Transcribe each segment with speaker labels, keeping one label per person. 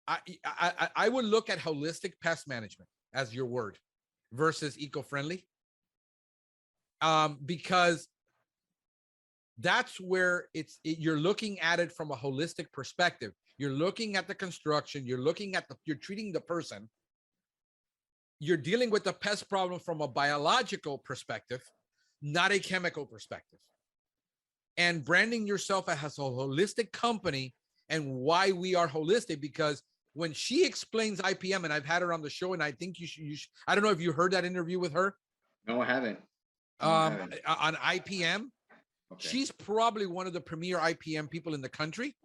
Speaker 1: I would look at holistic pest management as your word versus eco-friendly, because that's where you're looking at it from a holistic perspective. You're looking at the construction, you're treating the person, you're dealing with the pest problem from a biological perspective, not a chemical perspective. And branding yourself as a holistic company, and why we are holistic, because when she explains IPM, and I've had her on the show, and I think you should, I don't know if you heard that interview with her.
Speaker 2: No, I haven't.
Speaker 1: On IPM,
Speaker 2: Okay.
Speaker 1: she's probably one of the premier IPM people in the country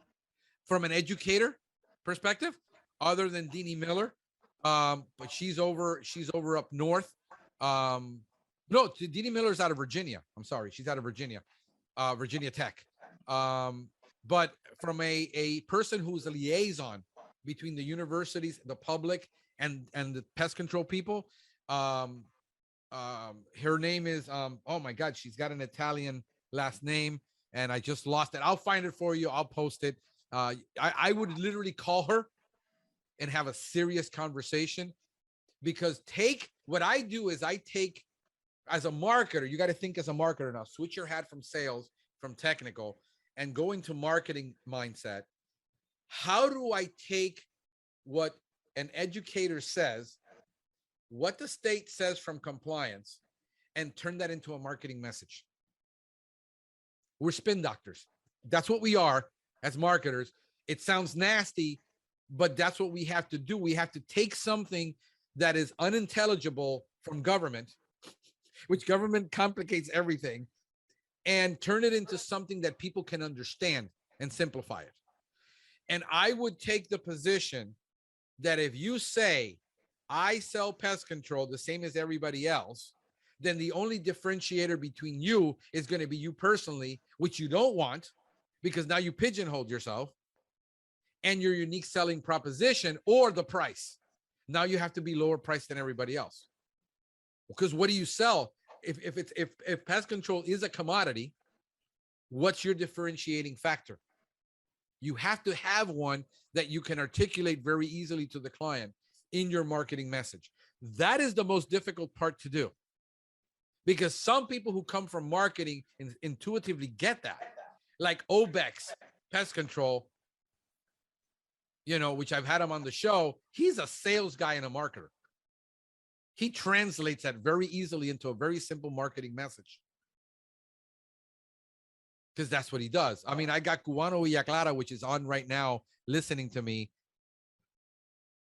Speaker 1: from an educator perspective, other than Deanie Miller. But she's over up north. No, Deanie Miller's out of Virginia. I'm sorry, she's out of Virginia, Virginia Tech. But from a person who's a liaison between the universities, the public, and the pest control people. Her name is oh my God, she's got an Italian last name, and I just lost it. I'll find it for you. I'll post it. I would literally call her and have a serious conversation, because what I do is I take, as a marketer, you got to think as a marketer now, switch your hat from sales, from technical, and go into marketing mindset. How do I take what an educator says, what the state says from compliance, and turn that into a marketing message? We're spin doctors. That's what we are as marketers. It sounds nasty, but that's what we have to do. We have to take something that is unintelligible from government, which government complicates everything, and turn it into something that people can understand and simplify it. And I would take the position that if you say, I sell pest control the same as everybody else, then the only differentiator between you is going to be you personally, which you don't want, because now you pigeonholed yourself, and your unique selling proposition, or the price. Now you have to be lower priced than everybody else. Because what do you sell? If pest control is a commodity, what's your differentiating factor? You have to have one that you can articulate very easily to the client in your marketing message. That is the most difficult part to do, because some people who come from marketing intuitively get that, like Obex Pest Control, which I've had him on the show. He's a sales guy and a marketer. He translates that very easily into a very simple marketing message, because that's what he does. I mean, I got Cubano Villa Clara, which is on right now, listening to me.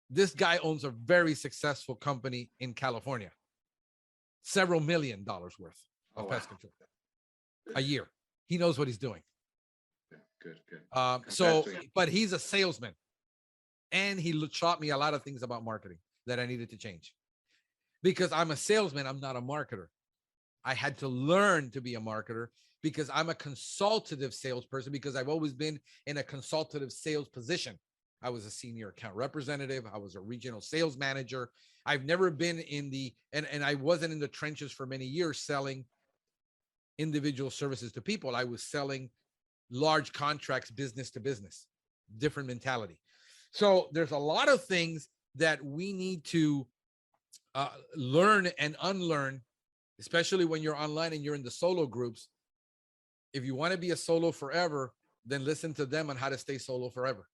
Speaker 1: This guy owns a very successful company in California, several $1 million worth of pest control a year. He knows what he's doing.
Speaker 2: Good.
Speaker 1: But he's a salesman, and he taught me a lot of things about marketing that I needed to change, because I'm a salesman. I'm not a marketer. I had to learn to be a marketer, because I'm a consultative salesperson, because I've always been in a consultative sales position. I was a senior account representative. I was a regional sales manager. I've never been and I wasn't in the trenches for many years selling individual services to people. I was selling large contracts, business to business, different mentality. So there's a lot of things that we need to learn and unlearn, especially when you're online and you're in the solo groups. If you want to be a solo forever, then listen to them on how to stay solo forever.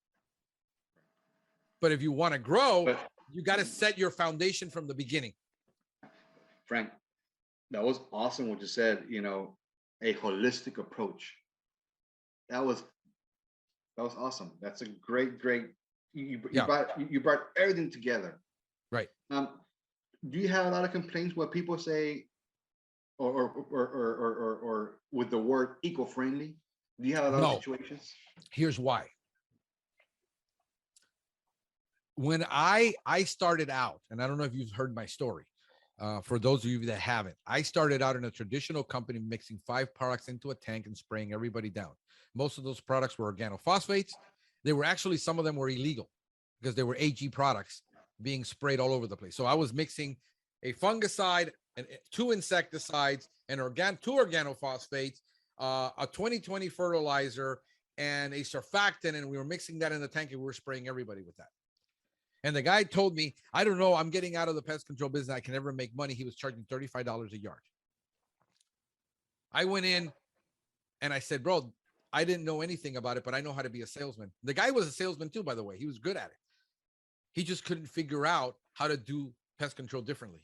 Speaker 1: But if you want to grow, you got to set your foundation from the beginning.
Speaker 2: Frank, that was awesome what you said, a holistic approach. That was awesome. That's a great, you brought everything together.
Speaker 1: Right.
Speaker 2: Do you have a lot of complaints where people say, or with the word eco-friendly? Do you have a lot of situations?
Speaker 1: Here's why. When I started out, and I don't know if you've heard my story, for those of you that haven't, I started out in a traditional company mixing 5 products into a tank and spraying everybody down. Most of those products were organophosphates. They were actually, some of them were illegal because they were AG products being sprayed all over the place. So I was mixing a fungicide and 2 insecticides and 2 organophosphates, a 20/20 fertilizer, and a surfactant, and we were mixing that in the tank, and we were spraying everybody with that. And the guy told me, I don't know, I'm getting out of the pest control business. I can never make money. He was charging $35 a yard. I went in and I said, bro, I didn't know anything about it, but I know how to be a salesman. The guy was a salesman too, by the way. He was good at it. He just couldn't figure out how to do pest control differently.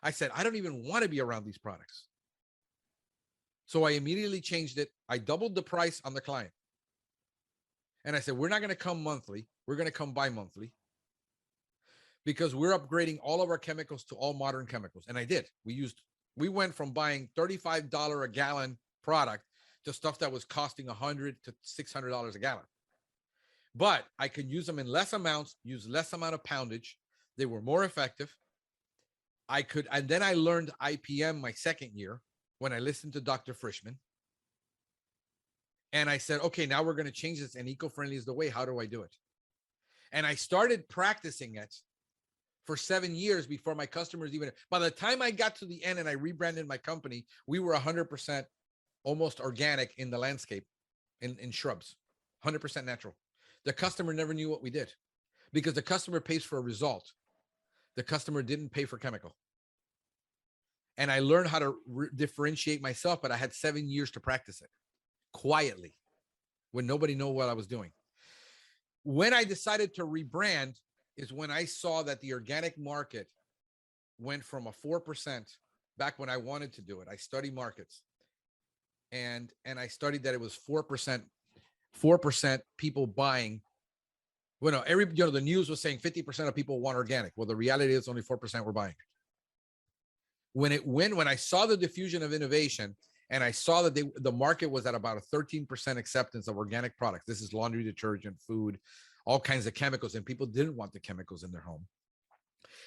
Speaker 1: I said, I don't even want to be around these products. So I immediately changed it. I doubled the price on the client. And I said, we're not going to come monthly. We're going to come bi-monthly because we're upgrading all of our chemicals to all modern chemicals. And I did. We went from buying $35 a gallon product to stuff that was costing $100 to $600 a gallon. But I could use them in less amounts, use less amount of poundage. They were more effective. And then I learned IPM my second year when I listened to Dr. Frischman. And I said, okay, now we're going to change this, and eco-friendly is the way. How do I do it? And I started practicing it for 7 years before my customers even, by the time I got to the end and I rebranded my company, we were 100% almost organic in the landscape, in shrubs, 100% natural. The customer never knew what we did because the customer pays for a result. The customer didn't pay for chemical. And I learned how to differentiate myself, but I had 7 years to practice it quietly when nobody knew what I was doing. When I decided to rebrand is when I saw that the organic market went from a 4% back when I wanted to do it. I studied markets and I studied that it was 4% people buying. Well, no, the news was saying 50% of people want organic. Well, the reality is only 4% were buying. When I saw the diffusion of innovation and I saw that the market was at about a 13% acceptance of organic products. This is laundry detergent, food, all kinds of chemicals, and people didn't want the chemicals in their home.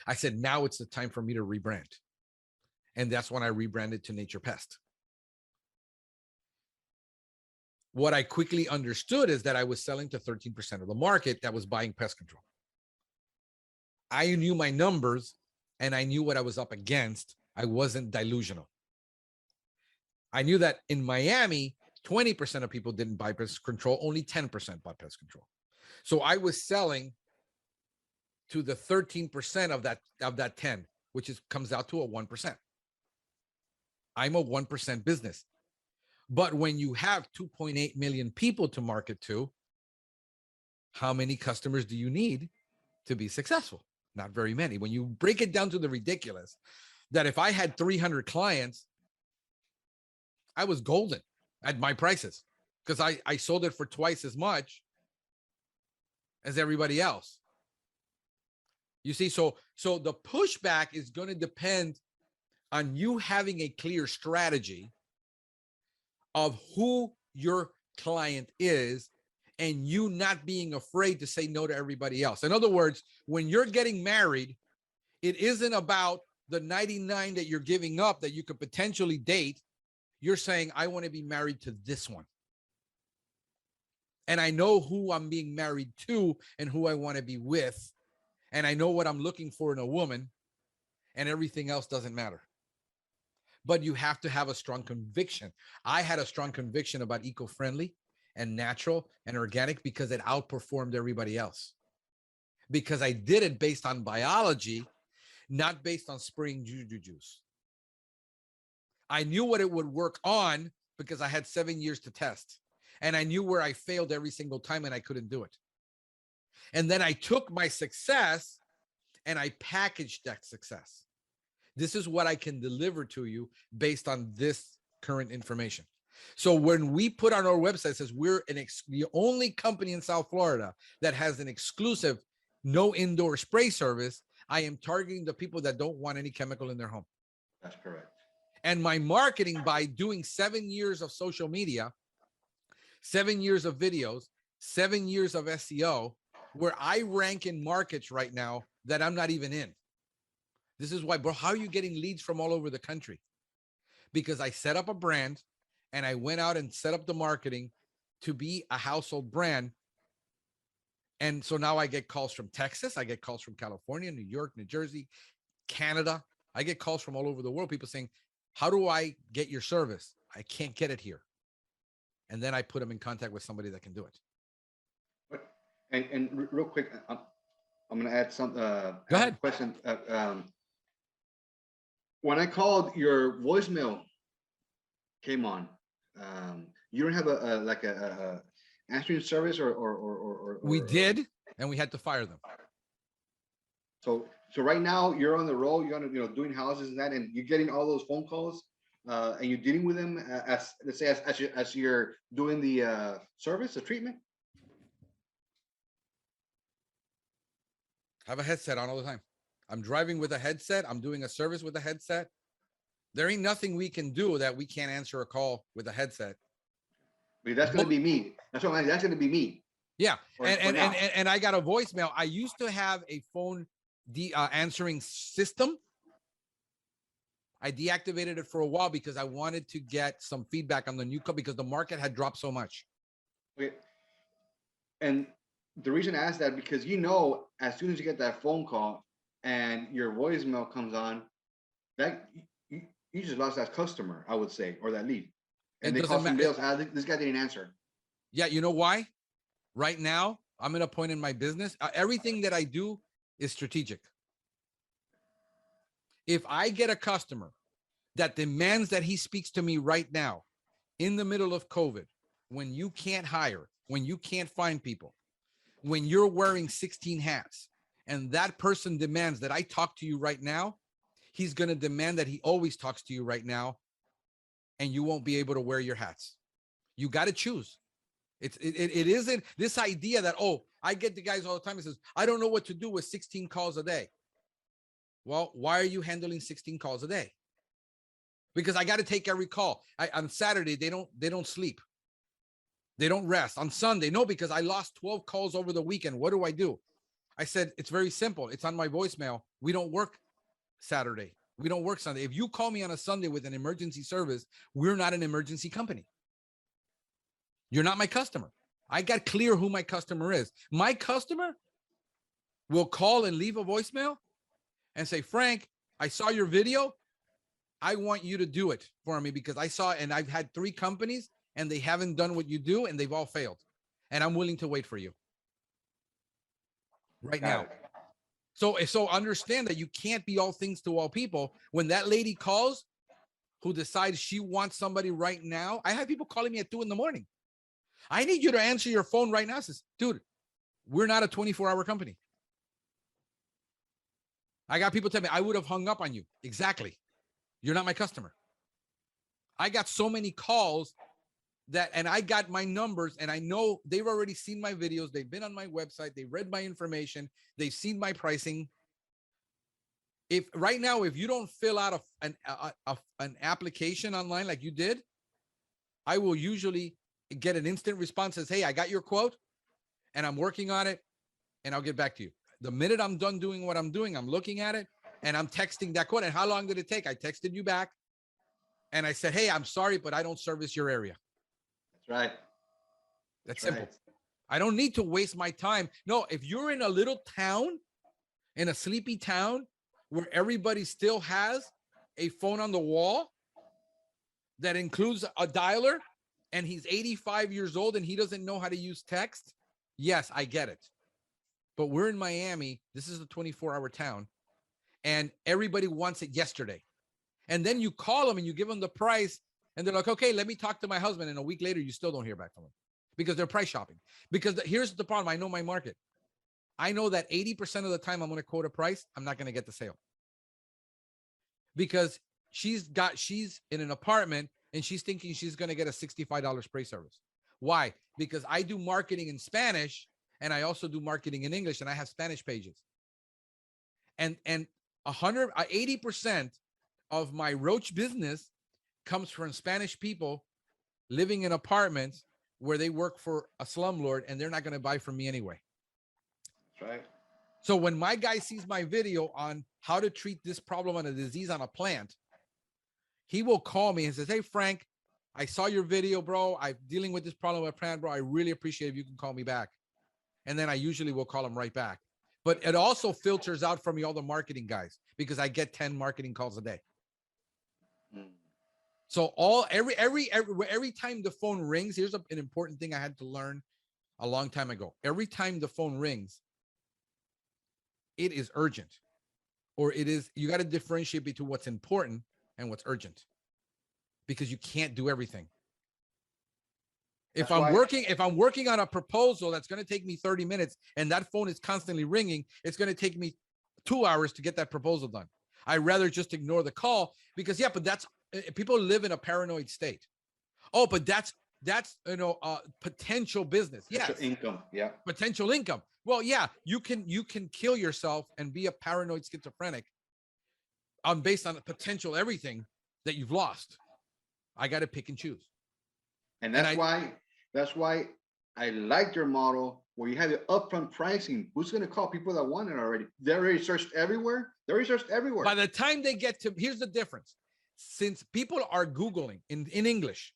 Speaker 1: I said, now it's the time for me to rebrand. And that's when I rebranded to Nature Pest. What I quickly understood is that I was selling to 13% of the market that was buying pest control. I knew my numbers and I knew what I was up against. I wasn't delusional. I knew that in Miami, 20% of people didn't buy pest control, only 10% bought pest control. So I was selling to the 13% of that 10, which comes out to a 1%. I'm a 1% business. But when you have 2.8 million people to market to, how many customers do you need to be successful? Not very many. When you break it down to the ridiculous, that if I had 300 clients, I was golden at my prices because I sold it for twice as much as everybody else. You see, so the pushback is going to depend on you having a clear strategy of who your client is and you not being afraid to say no to everybody else. In other words, when you're getting married, it isn't about the 99 that you're giving up that you could potentially date. You're saying, I want to be married to this one. And I know who I'm being married to and who I want to be with. And I know what I'm looking for in a woman, and everything else doesn't matter. But you have to have a strong conviction. I had a strong conviction about eco-friendly and natural and organic because it outperformed everybody else. Because I did it based on biology, not based on spraying juju juice. I knew what it would work on because I had 7 years to test. And I knew where I failed every single time and I couldn't do it. And then I took my success and I packaged that success. This is what I can deliver to you based on this current information. So when we put on our website, it says we're the only company in South Florida that has an exclusive no indoor spray service, I am targeting the people that don't want any chemical in their home.
Speaker 2: That's correct.
Speaker 1: And my marketing, by doing 7 years of social media, 7 years of videos, 7 years of SEO, where I rank in markets right now that I'm not even in. This is why, bro, how are you getting leads from all over the country? Because I set up a brand and I went out and set up the marketing to be a household brand. And so now I get calls from Texas. I get calls from California, New York, New Jersey, Canada. I get calls from all over the world. People saying, how do I get your service? I can't get it here. And then I put them in contact with somebody that can do it.
Speaker 2: And real quick, I'm gonna add some.
Speaker 1: Go
Speaker 2: Add a
Speaker 1: ahead.
Speaker 2: question. When I called, your voicemail came on. You don't have a like a answering service
Speaker 1: We
Speaker 2: or
Speaker 1: did, and we had to fire them.
Speaker 2: so right now you're on the roll. You're on doing houses and that, and you're getting all those phone calls, and you're dealing with them as let's say as you're doing the service, the treatment.
Speaker 1: I have a headset on all the time. I'm driving with a headset. I'm doing a service with a headset. There ain't nothing we can do that we can't answer a call with a headset.
Speaker 2: Because that's going to be me. That's what that's going to be me.
Speaker 1: Yeah,
Speaker 2: For
Speaker 1: and I got a voicemail. I used to have a phone answering system. I deactivated it for a while because I wanted to get some feedback on the new code because the market had dropped so much.
Speaker 2: Okay. And the reason I asked that because as soon as you get that phone call and your voicemail comes on, that you just lost that customer, I would say, or that lead. And they call somebody else. This guy didn't answer.
Speaker 1: Yeah, you know why? Right now, I'm at a point in my business. Everything that I do is strategic. If I get a customer that demands that he speaks to me right now, in the middle of COVID, when you can't hire, when you can't find people, when you're wearing 16 hats, and that person demands that I talk to you right now, he's going to demand that he always talks to you right now, and you won't be able to wear your hats. You got to choose. It isn't this idea that, oh, I get the guys all the time and says, I don't know what to do with 16 calls a day. Well, why are you handling 16 calls a day? Because I got to take every call. On Saturday, they don't sleep. They don't rest. On Sunday, no, because I lost 12 calls over the weekend. What do? I said, it's very simple. It's on my voicemail. We don't work Saturday. We don't work Sunday. If you call me on a Sunday with an emergency service, we're not an emergency company. You're not my customer. I got clear who my customer is. My customer will call and leave a voicemail and say, Frank, I saw your video. I want you to do it for me because I saw, and I've had 3 companies and they haven't done what you do and they've all failed. And I'm willing to wait for you right now. So understand that you can't be all things to all people. When that lady calls who decides she wants somebody right now, I have people calling me at 2 a.m. I need you to answer your phone right now. Says, dude, we're not a 24-hour company. I got people tell me I would have hung up on you. Exactly. You're not my customer. I got so many calls and I got my numbers and I know they've already seen my videos. They've been on my website. They read my information. They've seen my pricing. If right now, if you don't fill out an application online like you did, I will usually get an instant response that says, hey, I got your quote and I'm working on it and I'll get back to you. The minute I'm done doing what I'm doing, I'm looking at it and I'm texting that quote. And how long did it take? I texted you back and I said, hey, I'm sorry, but I don't service your area.
Speaker 2: That's right.
Speaker 1: That's simple. Right. I don't need to waste my time. No, if you're in a little town, in a sleepy town where everybody still has a phone on the wall that includes a dialer and he's 85 years old and he doesn't know how to use text, yes, I get it. But we're in Miami. This is a 24-hour town and everybody wants it yesterday. And then you call them and you give them the price and they're like, okay, let me talk to my husband. And a week later, you still don't hear back from them because they're price shopping. Because here's the problem. I know my market. I know that 80% of the time I'm going to quote a price, I'm not going to get the sale. Because she's in an apartment and she's thinking she's going to get a $65 spray service. Why? Because I do marketing in Spanish and I also do marketing in English and I have Spanish pages. And 80% of my roach business comes from Spanish people living in apartments where they work for a slumlord and they're not going to buy from me anyway.
Speaker 2: That's right.
Speaker 1: So when my guy sees my video on how to treat this problem on a disease on a plant, he will call me and says, hey, Frank, I saw your video, bro. I'm dealing with this problem with a plant, bro. I really appreciate if you can call me back. And then I usually will call him right back. But it also filters out from me all the marketing guys because I get 10 marketing calls a day. So every time the phone rings, here's an important thing I had to learn a long time ago. Every time the phone rings, it is urgent, or it is, you got to differentiate between what's important and what's urgent, because you can't do everything. If I'm working on a proposal that's going to take me 30 minutes and that phone is constantly ringing, it's going to take me 2 hours to get that proposal done. I'd rather just ignore the call, because but that's, people live in a paranoid state. Oh, but that's potential business. Yes.
Speaker 2: Potential income. Yeah.
Speaker 1: Potential income. Well, yeah, you can kill yourself and be a paranoid schizophrenic based on potential everything that you've lost. I got to pick and choose.
Speaker 2: And that's why I like your model where you have the upfront pricing. Who's going to call? People that want it already. They already searched everywhere. By
Speaker 1: the time they get to, here's the difference. Since people are Googling in English,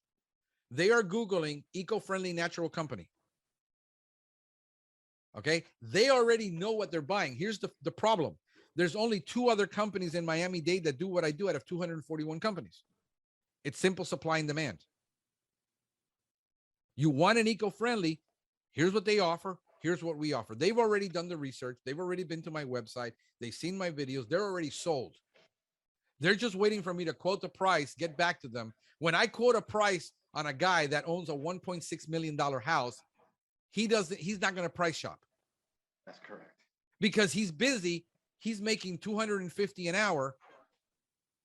Speaker 1: they are Googling eco-friendly natural company. Okay. They already know what they're buying. Here's the problem. There's only 2 other companies in Miami-Dade that do what I do out of 241 companies. It's simple supply and demand. You want an eco-friendly, here's what they offer. Here's what we offer. They've already done the research. They've already been to my website. They've seen my videos. They're already sold. They're just waiting for me to quote the price, get back to them. When I quote a price on a guy that owns a $1.6 million house, he's not going to price shop.
Speaker 2: That's correct.
Speaker 1: Because he's busy. He's making $250 an hour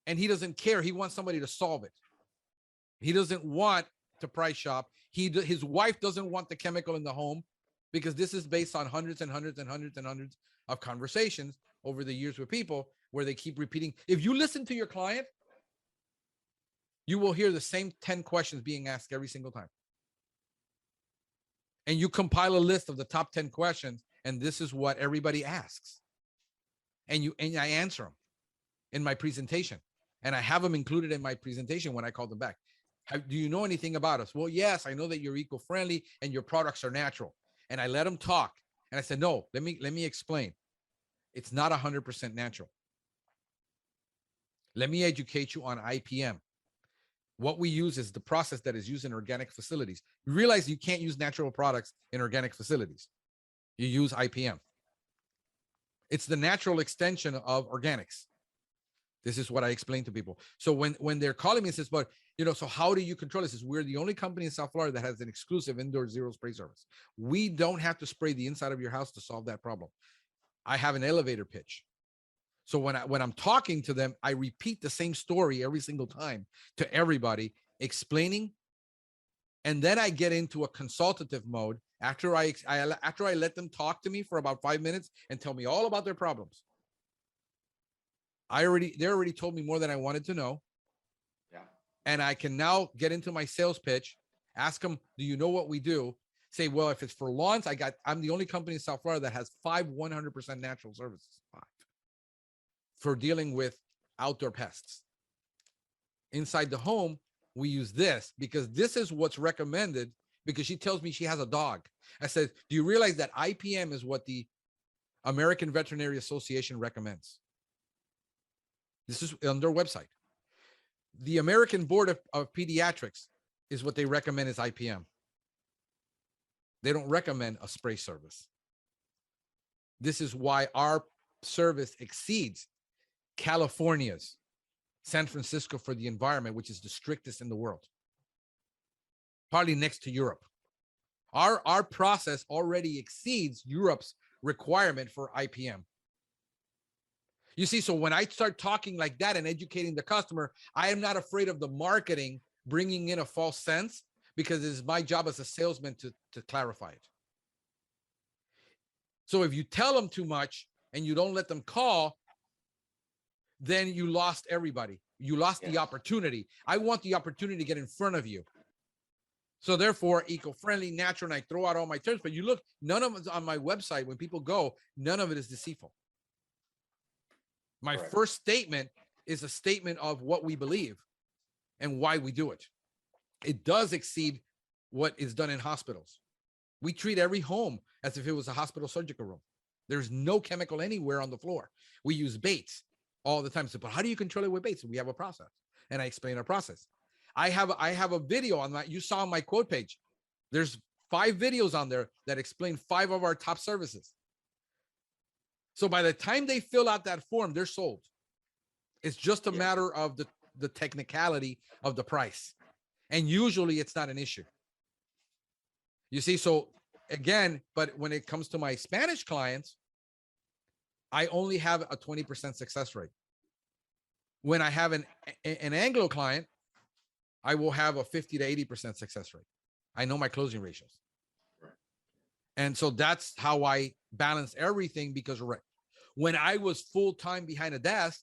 Speaker 1: and he doesn't care. He wants somebody to solve it. He doesn't want to price shop. His wife doesn't want the chemical in the home, because this is based on hundreds and hundreds and hundreds and hundreds of conversations over the years with people where they keep repeating. If you listen to your client, you will hear the same 10 questions being asked every single time. And you compile a list of the top 10 questions, and this is what everybody asks. And I answer them in my presentation. And I have them included in my presentation when I call them back. Do you know anything about us? Well, yes, I know that you're eco-friendly and your products are natural. And I let them talk. And I said, no, let me explain. It's not 100% natural. Let me educate you on IPM. What we use is the process that is used in organic facilities. You realize you can't use natural products in organic facilities. You use IPM. It's the natural extension of organics. This is what I explain to people. So when they're calling me and says, but so how do you control this? We're the only company in South Florida that has an exclusive indoor zero spray service. We don't have to spray the inside of your house to solve that problem. I have an elevator pitch. So when I'm talking to them, I repeat the same story every single time to everybody, explaining. And then I get into a consultative mode after I let them talk to me for about 5 minutes and tell me all about their problems. They already told me more than I wanted to know.
Speaker 2: Yeah.
Speaker 1: And I can now get into my sales pitch, ask them, do you know what we do? Say, well, if it's for lawns, I'm the only company in South Florida that has 5 100% natural services. 5 for dealing with outdoor pests. Inside the home, we use this because this is what's recommended, because she tells me she has a dog. I said, do you realize that IPM is what the American Veterinary Association recommends? This is on their website. The American Board of Pediatrics is what they recommend is IPM. They don't recommend a spray service. This is why our service exceeds California's, San Francisco for the environment, which is the strictest in the world, probably next to Europe. Our process already exceeds Europe's requirement for IPM. You see, so when I start talking like that and educating the customer, I am not afraid of the marketing bringing in a false sense, because it's my job as a salesman to clarify it. So if you tell them too much and you don't let them call, then you lost everybody. You lost the opportunity. I want the opportunity to get in front of you. So therefore, eco-friendly, natural, and I throw out all my terms, but you look, none of it's on my website. When people go, none of it is deceitful. My first statement is a statement of what we believe and why we do it. It does exceed what is done in hospitals. We treat every home as if it was a hospital surgical room. There's no chemical anywhere on the floor. We use baits all the time. So, but how do you control it with baits? We have a process, and I explain our process. I have a video on that. You saw on my quote page. There's 5 videos on there that explain 5 of our top services. So by the time they fill out that form, they're sold. It's just a
Speaker 2: Yeah.
Speaker 1: matter of the technicality of the price. And usually it's not an issue. You see, so again, but when it comes to my Spanish clients, I only have a 20% success rate. When I have an Anglo client, I will have a 50 to 80% success rate. I know my closing ratios.
Speaker 2: Right.
Speaker 1: And so that's how I balance everything, because when I was full-time behind a desk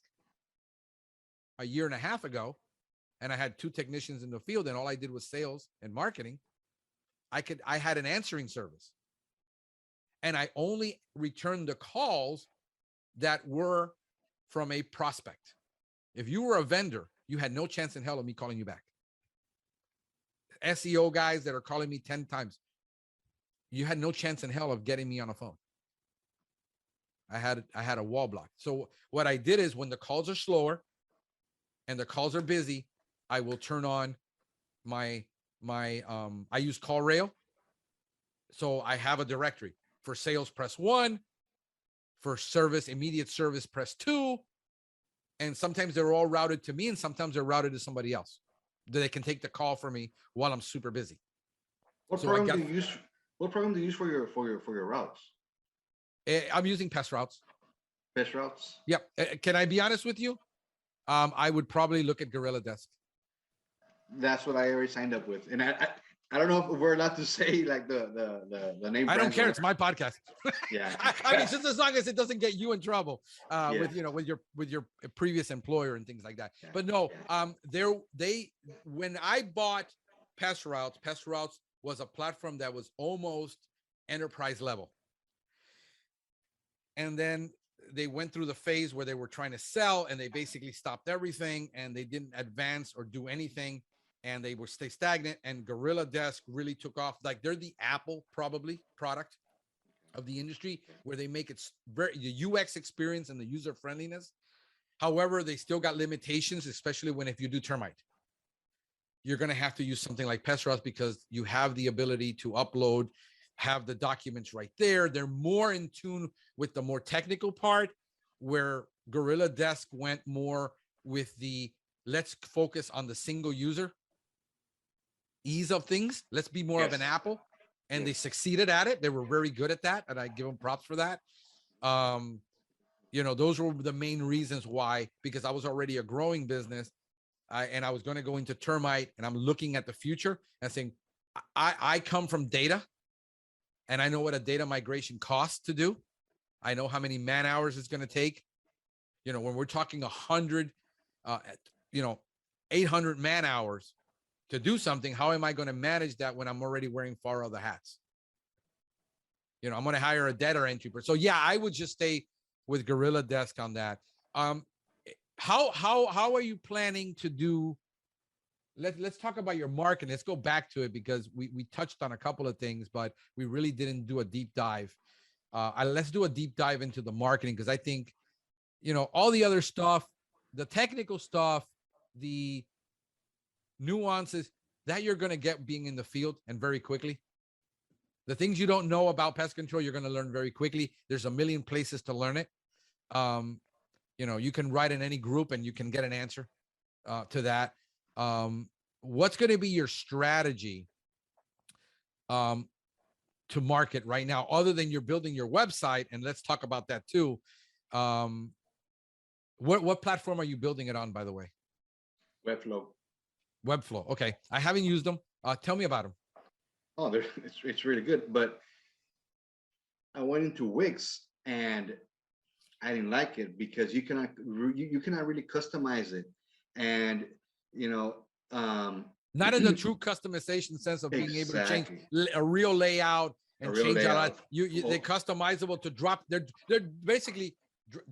Speaker 1: a year and a half ago, and I had 2 technicians in the field and all I did was sales and marketing, I had an answering service. And I only returned the calls that were from a prospect. If you were a vendor, you had no chance in hell of me calling you back. SEO guys that are calling me 10 times, you had no chance in hell of getting me on a phone. I had a wall block. So what I did is, when the calls are slower and the calls are busy, I will turn on my I use CallRail. So I have a directory. For sales, press 1. For service, immediate service, press 2. And sometimes they're all routed to me, and sometimes they're routed to somebody else that they can take the call for me while I'm super busy.
Speaker 2: What program do you use? What program do you use for your routes?
Speaker 1: I'm using Pest routes.
Speaker 2: Pest routes?
Speaker 1: Yep. Can I be honest with you? I would probably look at Gorilla Desk.
Speaker 2: That's what I already signed up with, and I don't know if we're allowed to say like the name.
Speaker 1: I don't care. It's my podcast.
Speaker 2: Yeah.
Speaker 1: I mean, just as long as it doesn't get you in trouble with your previous employer and things like that. Yeah. But no, when I bought Pest Routes was a platform that was almost enterprise level. And then they went through the phase where they were trying to sell, and they basically stopped everything, and they didn't advance or do anything, and they were stay stagnant. And Gorilla Desk really took off. Like, they're the Apple probably product of the industry, where they make it very, the UX experience and the user friendliness. However, they still got limitations, especially if you do termite. You're going to have to use something like Pest Routes, because you have the ability to upload, have the documents right there. They're more in tune with the more technical part, where Gorilla Desk went more with the let's focus on the single user ease of things. Let's be more of an Apple. And they succeeded at it. They were very good at that, and I give them props for that. Those were the main reasons why, because I was already a growing business, and I was going to go into termite, and I'm looking at the future and saying, I come from data, and I know what a data migration costs to do. I know how many man hours it's going to take. When we're talking 100, 800 man hours to do something, how am I going to manage that when I'm already wearing 4 other hats? I'm going to hire a data entry person. So yeah, I would just stay with Gorilla Desk on that. How are you planning to do? Let's talk about your marketing. Let's go back to it, because we touched on a couple of things, but we really didn't do a deep dive. Let's do a deep dive into the marketing, because I think, all the other stuff, the technical stuff, the nuances that you're going to get being in the field, and very quickly. The things you don't know about pest control, you're going to learn very quickly. There's a million places to learn it. You can write in any group and you can get an answer to that. What's going to be your strategy to market right now, other than you're building your website? And let's talk about that too. What platform are you building it on, by the way? Webflow. Okay. I haven't used them. Tell me about them.
Speaker 2: Oh, it's really good. But I went into Wix and I didn't like it, because you cannot really customize it. And,
Speaker 1: not in the true customization sense of being able to change a real layout and change a lot. They're customizable to drop. They're basically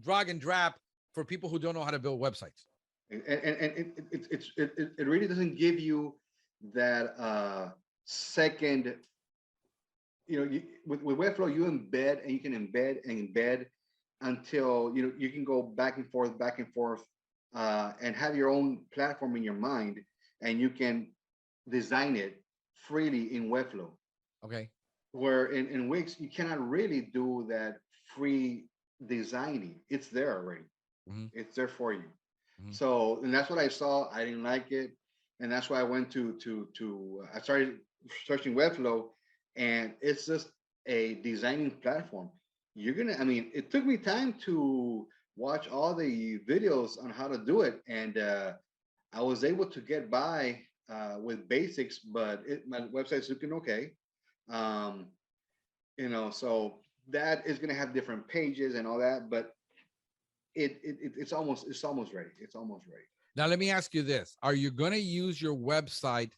Speaker 1: drag and drop for people who don't know how to build websites.
Speaker 2: And it really doesn't give you that second. With Webflow, you embed, and you can embed until you can go back and forth, and have your own platform in your mind, and you can design it freely in Webflow.
Speaker 1: Okay.
Speaker 2: Where in Wix, you cannot really do that free designing. It's there already.
Speaker 1: Mhm,
Speaker 2: It's there for you.
Speaker 1: mhm.
Speaker 2: So, and that's what I saw. I didn't like it, and that's why I went to. I started searching Webflow, and it's just a designing platform. You're gonna. I mean, it took me time to watch all the videos on how to do it, and I was able to get by with basics, but my website's looking okay. Um, so that is going to have different pages and all that, but it's almost ready. It's almost ready.
Speaker 1: Now, let me ask you this. Are you going to use your website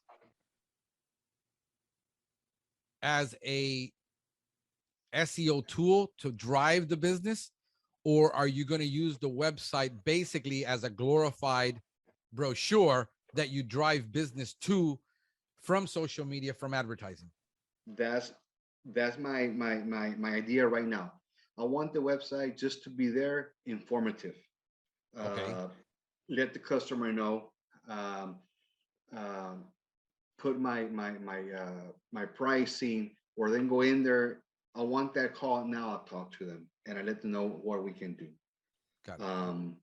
Speaker 1: as a SEO tool to drive the business? Or are you going to use the website basically as a glorified brochure that you drive business to from social media, from advertising?
Speaker 2: That's that's my idea right now. I want the website just to be there, informative.
Speaker 1: Okay.
Speaker 2: Uh, Let the customer know. Um, um, Put my pricing, or then go in there. I want that call now. I'll talk to them and I let them know what we can do.
Speaker 1: Got it.
Speaker 2: Um,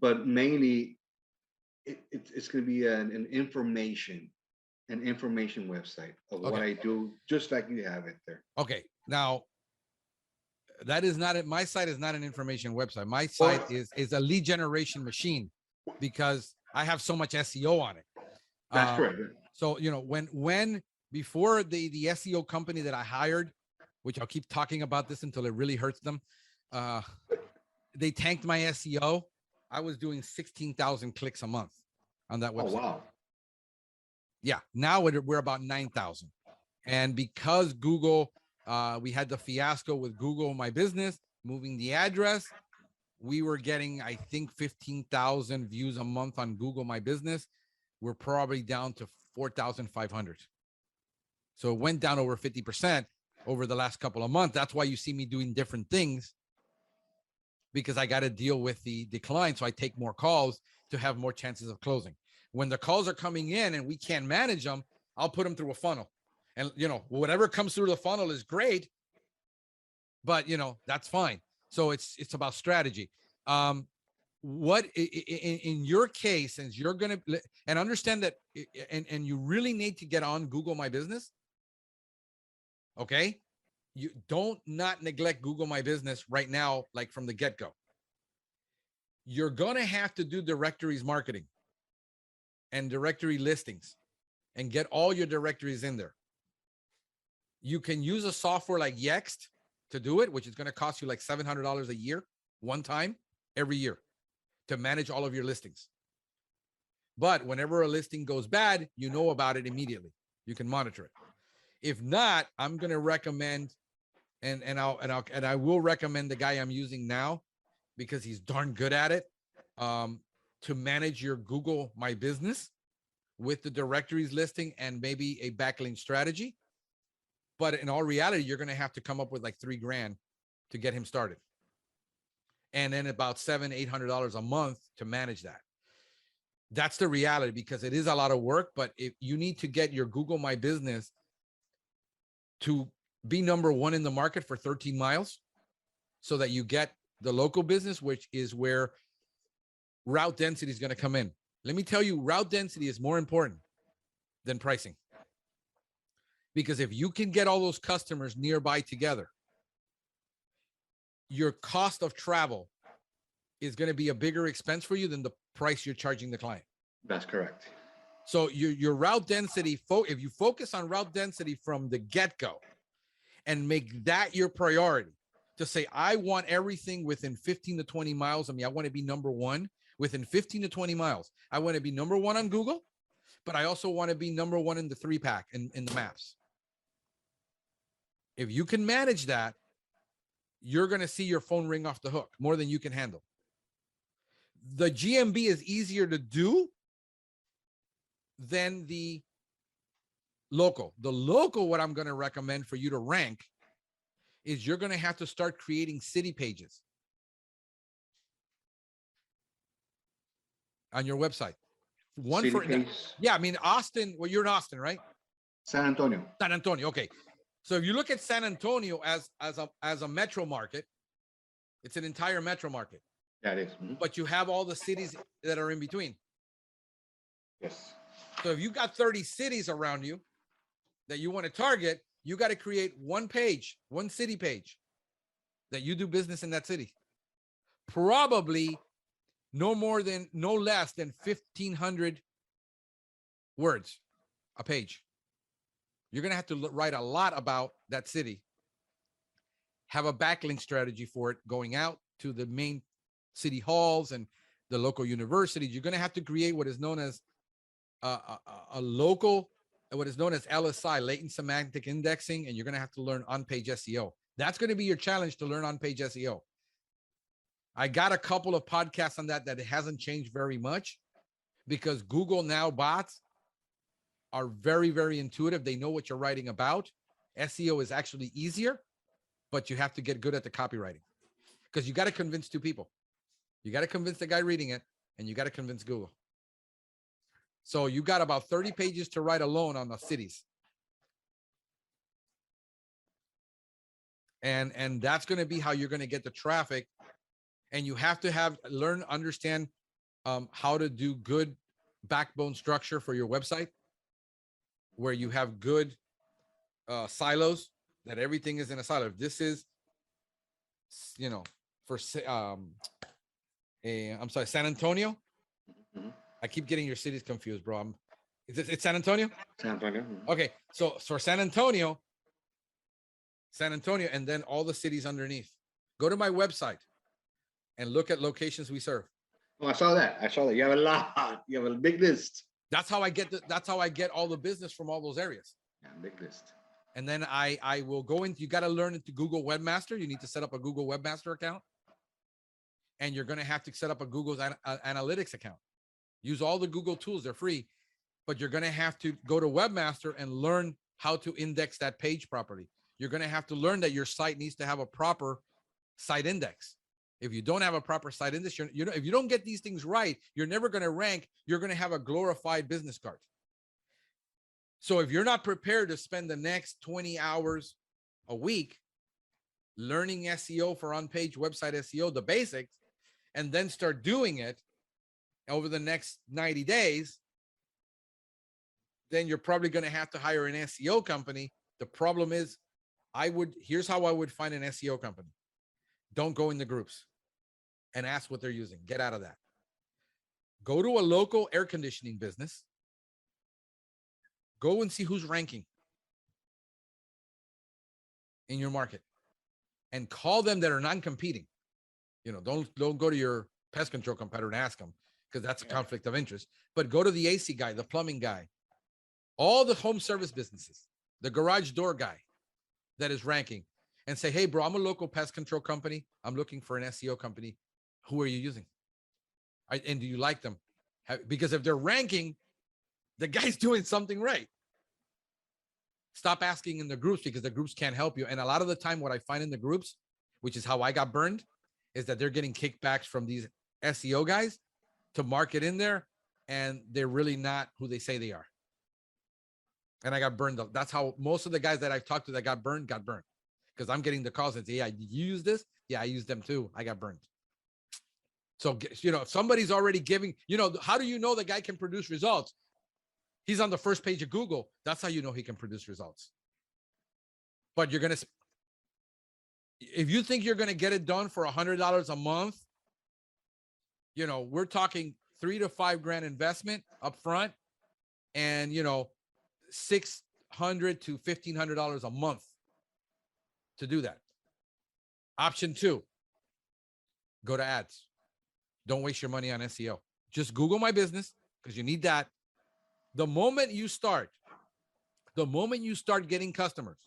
Speaker 2: but mainly, it's going to be an information website of what
Speaker 1: Okay.
Speaker 2: I do, just like you have it there.
Speaker 1: Okay. Now, that is not it. My site is not an information website. My
Speaker 2: Well,
Speaker 1: site is a lead generation machine because I have so much SEO on it.
Speaker 2: that's
Speaker 1: Um,
Speaker 2: correct.
Speaker 1: so when before the SEO company that I hired, which I'll keep talking about this until it really hurts them, they tanked my SEO. I was doing 16,000 clicks a month on that
Speaker 2: Oh
Speaker 1: website.
Speaker 2: wow.
Speaker 1: Yeah, now we're about 9,000, and because Google, we had the fiasco with Google My Business moving the address. We were getting, I think, 15,000 views a month on Google My Business. We're probably down to 4,500. So it went down over 50% over the last couple of months. That's why you see me doing different things, because I got to deal with the decline. So I take more calls to have more chances of closing. When the calls are coming in and we can't manage them, I'll put them through a funnel. And, whatever comes through the funnel is great, but, that's fine. So it's about strategy. What in your case, since you're going to, and understand that, and you really need to get on Google My Business. Okay. You don't not neglect Google My Business right now, like from the get-go. You're going to have to do directories marketing and directory listings and get all your directories in there. You can use a software like Yext to do it, which is going to cost you like $700 a year, one time, every year, to manage all of your listings. But whenever a listing goes bad, you know about it immediately. You can monitor it. If not, I'm going to recommend, and I will recommend the guy I'm using now, because he's darn good at it, to manage your Google My Business with the directories listing and maybe a backlink strategy. But in all reality, you're going to have to come up with like $3,000 to get him started, and then about $700-800 a month to manage that. That's the reality, because it is a lot of work. But if you need to get your Google My Business to be number one in the market for 13 miles, so that you get the local business, which is where route density is going to come in. Let me tell you, route density is more important than pricing. Because if you can get all those customers nearby together, your cost of travel is going to be a bigger expense for you than the price you're charging the client.
Speaker 2: That's correct.
Speaker 1: So your route density, if you focus on route density from the get-go and make that your priority, to say, I want everything within 15 to 20 miles of me. I want to be number one within 15 to 20 miles. I want to be number one on Google, but I also want to be number one in the 3-pack in the maps. If you can manage that, you're going to see your phone ring off the hook more than you can handle. The GMB is easier to do than the local. The local, what I'm going to recommend for you to rank is you're going to have to start creating city pages on your website. One
Speaker 2: City
Speaker 1: for
Speaker 2: case,
Speaker 1: yeah, I mean Austin. Well, you're in Austin, right?
Speaker 2: San Antonio.
Speaker 1: San Antonio. Okay. So if you look at San Antonio as a metro market, It's an entire metro market.
Speaker 2: That is. Mhm.
Speaker 1: But you have all the cities that are in between.
Speaker 2: Yes.
Speaker 1: So if you got 30 cities around you that you want to target, you got to create one page, one city page that you do business in that city. Probably no less than 1,500 words a page. You're going to have to write a lot about that city. Have a backlink strategy for it going out to the main city halls and the local universities. You're going to have to create what is known as a local, what is known as LSI, latent semantic indexing, and you're going to have to learn on-page SEO. That's going to be your challenge, to learn on-page SEO. I got a couple of podcasts on that it hasn't changed very much, because Google now bots are very, very intuitive. They know what you're writing about. SEO is actually easier, but you have to get good at the copywriting, because you got to convince two people. You got to convince the guy reading it, and you got to convince Google. So you got about 30 pages to write alone on the cities. And that's going to be how you're going to get the traffic. And you have to understand how to do good backbone structure for your website, where you have good silos, that everything is in a silo. If this is, for I'm sorry, San Antonio.
Speaker 2: Mhm.
Speaker 1: I keep getting your cities confused, bro. It's San Antonio?
Speaker 2: San Antonio. Mhm.
Speaker 1: Okay, so for San Antonio, and then all the cities underneath. Go to my website and look at locations we serve.
Speaker 2: Oh, I saw that. You have a lot. You have a big list.
Speaker 1: That's how I get all the business from all those areas.
Speaker 2: Yeah, big list.
Speaker 1: And then I will go into, you got to learn into Google Webmaster. You need to set up a Google Webmaster account. And you're going to have to set up a Google Analytics account. Use all the Google tools. They're free. But you're going to have to go to Webmaster and learn how to index that page properly. You're going to have to learn that your site needs to have a proper site index. If you don't have a proper site index, if you don't get these things right, you're never going to rank. You're going to have a glorified business card. So if you're not prepared to spend the next 20 hours a week learning SEO for on-page website SEO, the basics, and then start doing it over the next 90 days, then you're probably going to have to hire an SEO company. The problem is, here's how I would find an SEO company. Don't go in the groups and ask what they're using. Get out of that. Go to a local air conditioning business. Go and see who's ranking in your market, and call them that are non-competing. Don't go to your pest control competitor and ask them, because that's a conflict of interest. But go to the AC guy, the plumbing guy, all the home service businesses, the garage door guy that is ranking, and say, hey, bro, I'm a local pest control company. I'm looking for an SEO company. Who are you using? And do you like them? Because if they're ranking, the guy's doing something right. Stop asking in the groups, because the groups can't help you. And a lot of the time, what I find in the groups, which is how I got burned, is that they're getting kickbacks from these SEO guys to market in there, and they're really not who they say they are. And I got burned. That's how most of the guys that I've talked to that got burned, because I'm getting the calls and say, yeah, did you use this? Yeah, I used them too. I got burned. So, if somebody's already giving, how do you know the guy can produce results? He's on the first page of Google. That's how you know he can produce results. But if you think you're going to get it done for $100 a month, we're talking $3,000 to $5,000 investment up front, and, $600 to $1,500 a month to do that. Option 2, go to ads. Don't waste your money on SEO. Just Google my business, because you need that. The moment you start getting customers,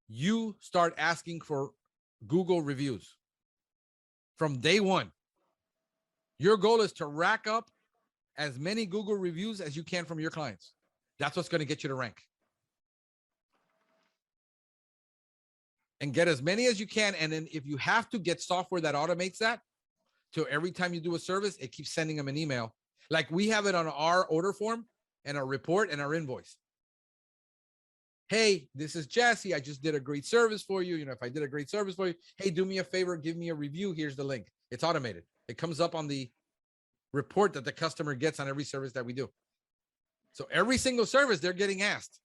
Speaker 1: you start asking for Google reviews from day one. Your goal is to rack up as many Google reviews as you can from your clients. That's what's going to get you to rank. And get as many as you can. And then if you have to, get software that automates that, so every time you do a service, it keeps sending them an email. Like we have it on our order form and our report and our invoice. hey, this is Jesse. I just did a great service for you. You know, if I did a great service for you, hey, do me a favor, give me a review. Here's the link. It's automated. It comes up on the report that the customer gets on every service that we do. So every single service they're getting asked,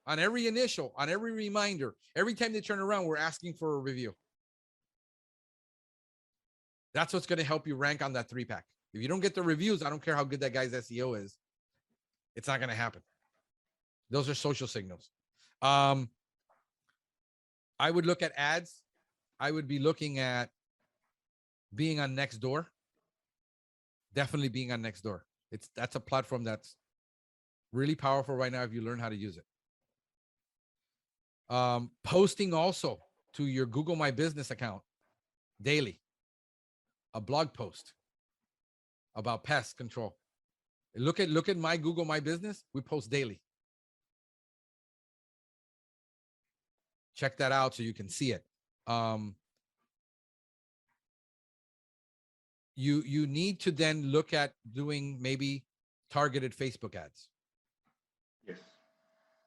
Speaker 1: on every initial, on every reminder, every time they turn around, we're asking for a review. That's what's going to help you rank on that 3-pack. If you don't get the reviews, I don't care how good that guy's SEO is. It's not going to happen. Those are social signals. I would look at ads. I would be looking at being on Nextdoor. Definitely being on Nextdoor. That's a platform that's really powerful right now if you learn how to use it. Posting also to your Google My Business account daily, a blog post about pest control. Look at my Google My Business. We post daily. Check that out so you can see it. You need to then look at doing maybe targeted Facebook ads.
Speaker 2: Yes.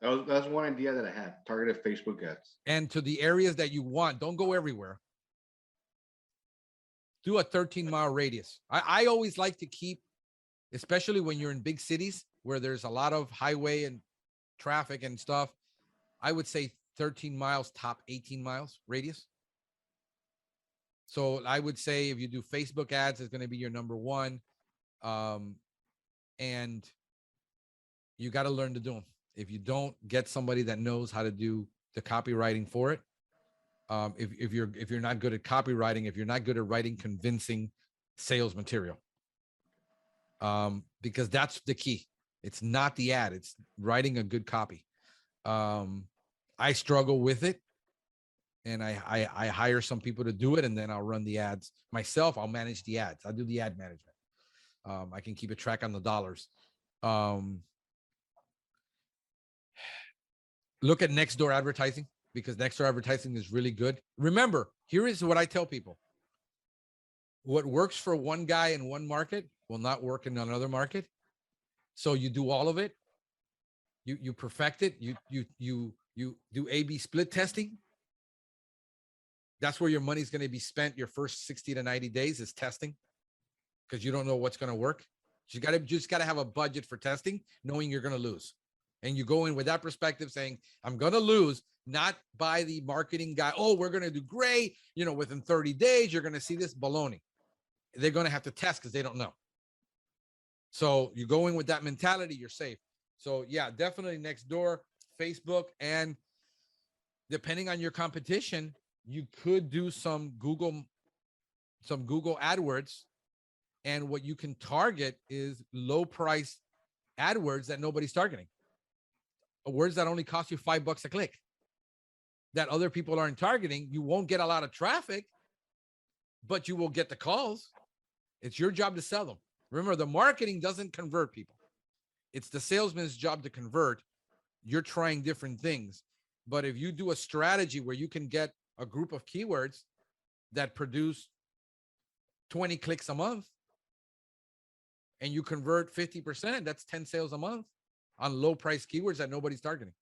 Speaker 2: That's one idea that I had, targeted Facebook ads.
Speaker 1: And to the areas that you want, don't go everywhere. Do a 13-mile radius. I always like to keep, especially when you're in big cities where there's a lot of highway and traffic and stuff, I would say 13 miles, top 18 miles radius. So I would say if you do Facebook ads, it's going to be your number one. And you got to learn to do them. If you don't get somebody that knows how to do the copywriting for it, if you're not good at copywriting, if you're not good at writing convincing sales material, because that's the key. It's not the ad, it's writing a good copy. I struggle with it, and I hire some people to do it, and then I'll run the ads myself. I'll manage the ads. I'll do the ad management. I can keep a track on the dollars. Look at Nextdoor advertising, because Nextdoor advertising is really good. Remember, here is what I tell people. What works for one guy in one market will not work in another market. So you do all of it. You perfect it. You do A/B split testing. That's where your money's going to be spent. Your first 60 to 90 days is testing, because you don't know what's going to work. You just got to have a budget for testing, knowing you're going to lose. And you go in with that perspective saying, I'm going to lose, not by the marketing guy. Oh, we're going to do great. You know, within 30 days, you're going to see this baloney. They're going to have to test because they don't know. So you go in with that mentality, you're safe. So yeah, definitely Nextdoor, Facebook, and depending on your competition, you could do some Google AdWords. And what you can target is low price AdWords that nobody's targeting. Words that only cost you $5 a click that other people aren't targeting. You won't get a lot of traffic, but you will get the calls. It's your job to sell them. Remember, the marketing doesn't convert people. It's the salesman's job to convert. You're trying different things. But if you do a strategy where you can get a group of keywords that produce 20 clicks a month and you convert 50%, that's 10 sales a month on low price keywords that nobody's targeting.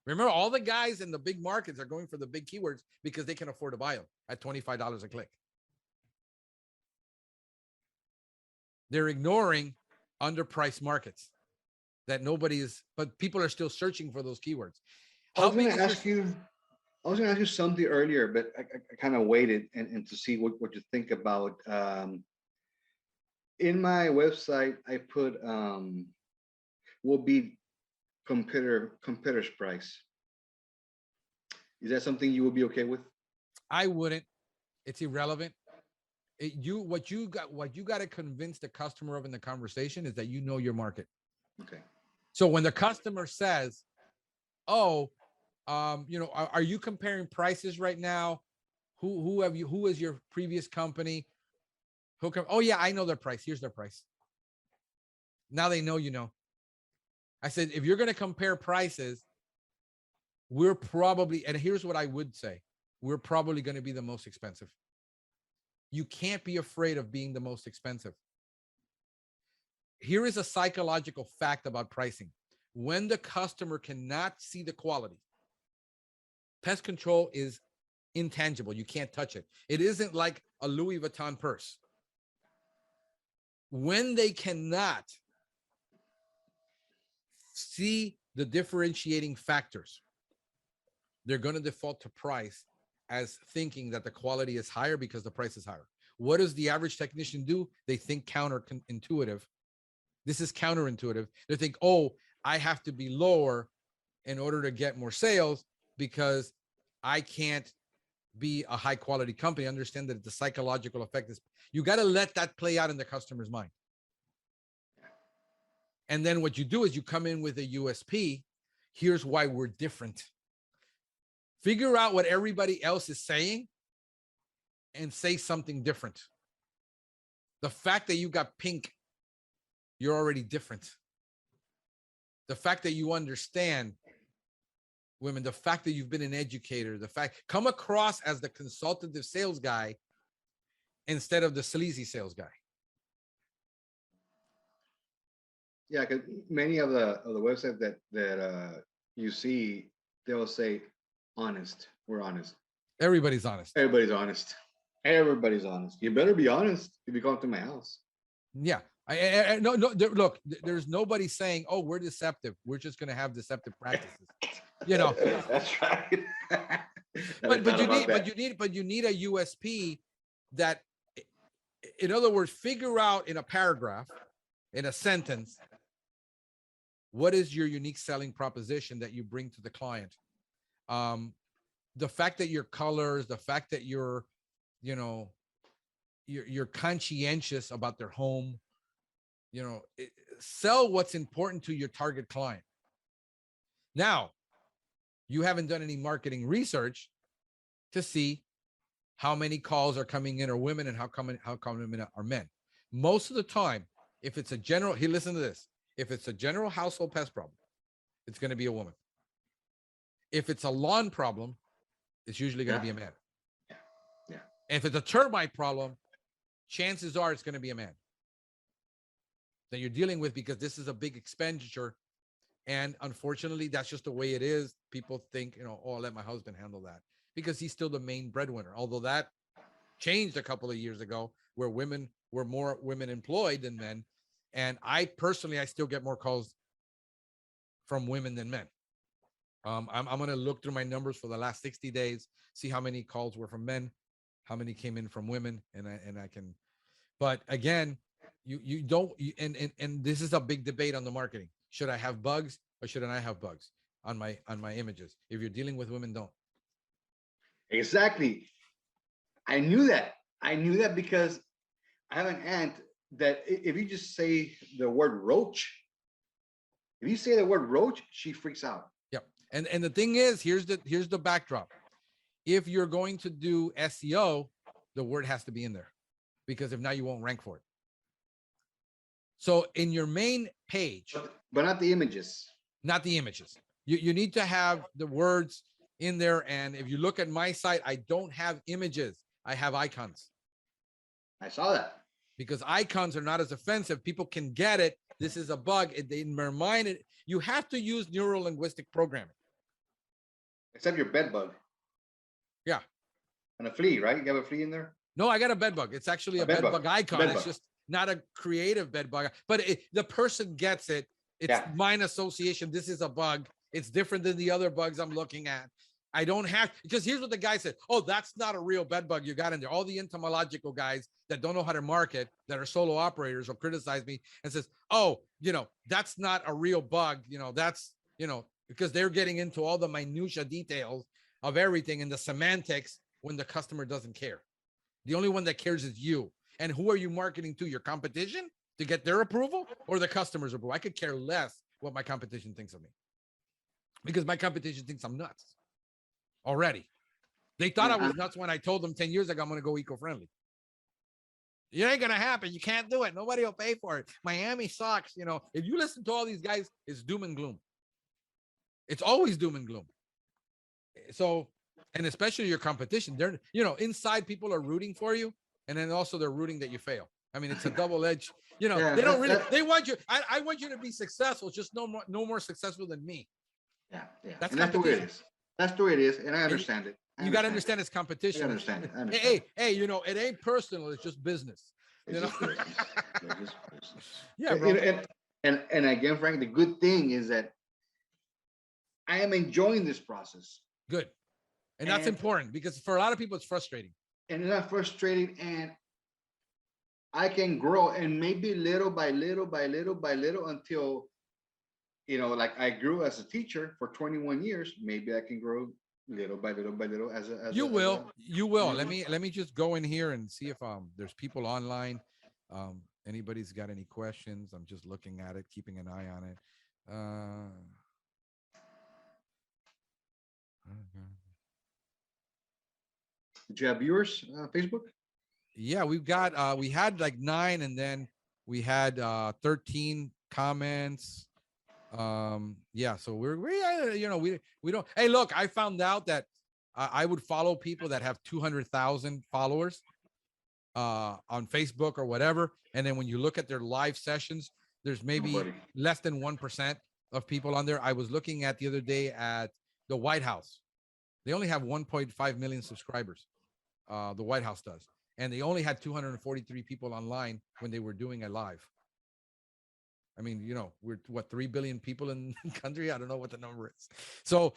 Speaker 1: Remember, all the guys in the big markets are going for the big keywords because they can afford to buy them at $25 a click. They're ignoring underpriced markets that nobody is, but people are still searching for those keywords.
Speaker 2: I was going to ask you something earlier, but I kind of waited and to see what you think about. In my website, I put will be competitor's price. Is that something you would be okay with?
Speaker 1: I wouldn't. It's irrelevant. What you got to convince the customer of in the conversation is that you know your market.
Speaker 2: Okay.
Speaker 1: So when the customer says, "Oh, are you comparing prices right now? Who is your previous company? Oh yeah, I know their price. Here's their price." Now they know you know. I said, if you're going to compare prices, we're probably, and here's what I would say, we're probably going to be the most expensive. You can't be afraid of being the most expensive. Here is a psychological fact about pricing. When the customer cannot see the quality, Pest control is intangible. You can't touch it. It isn't like a Louis Vuitton purse. When they cannot see the differentiating factors, they're going to default to price as thinking that the quality is higher because the price is higher. What does the average technician do? They think counterintuitive. This is counterintuitive. They think, oh, I have to be lower in order to get more sales because I can't be a high quality company. Understand that the psychological effect is, you got to let that play out in the customer's mind. And then what you do is you come in with a USP. Here's why we're different. Figure out what everybody else is saying and say something different. The fact that you got pink, you're already different. The fact that you understand women, the fact that you've been an educator, the fact, come across as the consultative sales guy instead of the sleazy sales guy.
Speaker 2: Yeah, because many of the websites that you see, they'll say honest. We're honest.
Speaker 1: Everybody's honest.
Speaker 2: Everybody's honest. Everybody's honest. You better be honest if you come to my house.
Speaker 1: Yeah. No, look, there's nobody saying, oh, we're deceptive. We're just going to have deceptive practices. You know,
Speaker 2: that's right.
Speaker 1: but you need a USP that, in other words, figure out in a paragraph, in a sentence, what is your unique selling proposition that you bring to the client? The fact that your colors, the fact that you're conscientious about their home, sell what's important to your target client. Now, you haven't done any marketing research to see how many calls are coming in are women and how common are men. Most of the time, if it's a general, listen to this. If it's a general household pest problem, it's going to be a woman. If it's a lawn problem, it's usually going to be a man.
Speaker 2: Yeah.
Speaker 1: And if it's a termite problem, chances are it's going to be a man that you're dealing with, because this is a big expenditure. And unfortunately, that's just the way it is. People think, oh, I'll let my husband handle that because he's still the main breadwinner. Although that changed a couple of years ago, where women were more women employed than men. And I still get more calls from women than men. I'm going to look through my numbers for the last 60 days, see how many calls were from men, how many came in from women. And I can, but again, you don't, and this is a big debate on the marketing. Should I have bugs or shouldn't I have bugs on my images? If you're dealing with women, don't.
Speaker 2: Exactly. I knew that because I have an aunt that if you just say the word roach, she freaks out.
Speaker 1: Yep. And the thing is, here's the backdrop. If you're going to do SEO, the word has to be in there, because if not, you won't rank for it. So in your main page,
Speaker 2: but not the images.
Speaker 1: Not the images. You need to have the words in there. And if you look at my site, I don't have images. I have icons.
Speaker 2: I saw that.
Speaker 1: Because icons are not as offensive. People can get it. This is a bug. In their mind, you have to use neuro-linguistic programming.
Speaker 2: Except your bed bug.
Speaker 1: Yeah.
Speaker 2: And a flea, right? You have a flea in there?
Speaker 1: No, I got a bed bug. It's actually a bed bug icon. It's just not a creative bed bug. But the person gets it. It's mine association. This is a bug. It's different than the other bugs I'm looking at. I don't have, because here's what the guy said. Oh, that's not a real bed bug you got in there. All the entomological guys that don't know how to market, that are solo operators, will criticize me and says, oh, that's not a real bug. That's, because they're getting into all the minutia details of everything and the semantics when the customer doesn't care. The only one that cares is you. And who are you marketing to? Your competition to get their approval, or the customer's approval? I could care less what my competition thinks of me, because my competition thinks I'm nuts already. They thought I was nuts when I told them 10 years ago I'm going to go eco-friendly. It ain't going to happen. You can't do it. Nobody will pay for it. Miami sucks. If you listen to all these guys, it's doom and gloom. It's always doom and gloom. So, and especially your competition, they're, inside people are rooting for you. And then also they're rooting that you fail. I mean, it's a double-edged, they don't really, they want you. I want you to be successful, just no more successful than me.
Speaker 2: Yeah.
Speaker 1: That's
Speaker 2: the way it is. That's the way it is, and I understand it.
Speaker 1: You got to understand it's competition.
Speaker 2: I understand it. I understand
Speaker 1: Hey,
Speaker 2: it.
Speaker 1: hey, you know, it ain't personal. It's just business.
Speaker 2: It's
Speaker 1: You know?
Speaker 2: just business. It's just business.
Speaker 1: Yeah, bro.
Speaker 2: And again, Frank, the good thing is that I am enjoying this process.
Speaker 1: Good. And that's important because for a lot of people, it's frustrating.
Speaker 2: And it's not frustrating, and I can grow, and maybe little by little by little by little until, like I grew as a teacher for 21 years. Maybe I can grow little by little by little
Speaker 1: You will. Let me just go in here and see if there's people online. Anybody's got any questions? I'm just looking at it, keeping an eye on it.
Speaker 2: Did you have viewers, Facebook?
Speaker 1: Yeah, we had like 9, and then we had 13 comments. Yeah, so we don't. Hey, look, I found out that I would follow people that have 200,000 followers on Facebook or whatever, and then when you look at their live sessions, there's maybe less than 1% of people on there. I was looking at the other day at the White House. They only have 1.5 million subscribers. The White House does, and they only had 243 people online when they were doing a live. I mean, we're 3 billion people in the country. I don't know what the number is. So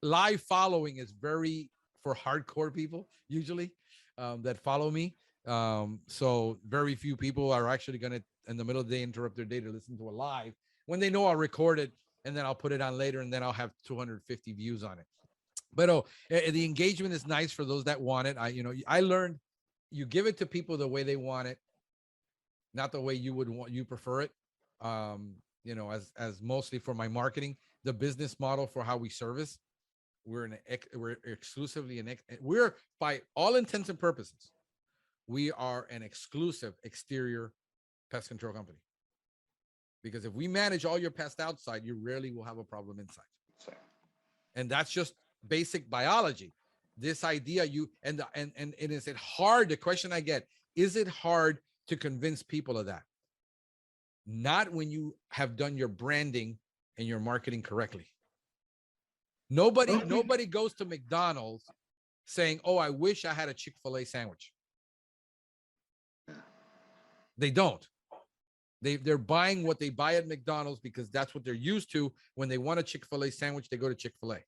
Speaker 1: live following is very for hardcore people usually that follow me. So very few people are actually going to, in the middle of the day, interrupt their day to listen to a live when they know I'll record it and then I'll put it on later and then I'll have 250 views on it. But the engagement is nice for those that want it. I learned you give it to people the way they want it, not the way you prefer it. As mostly for my marketing, the business model for how we service, we're exclusively we're, by all intents and purposes, we are an exclusive exterior pest control company. Because if we manage all your pests outside, you rarely will have a problem inside. And that's just basic biology. This idea and is it hard? The question I get, is it hard to convince people of that? Not when you have done your branding and your marketing correctly. Nobody goes to McDonald's saying, "Oh, I wish I had a Chick-fil-A sandwich." They don't. They're buying what they buy at McDonald's because that's what they're used to. When they want a Chick-fil-A sandwich, they go to Chick-fil-A.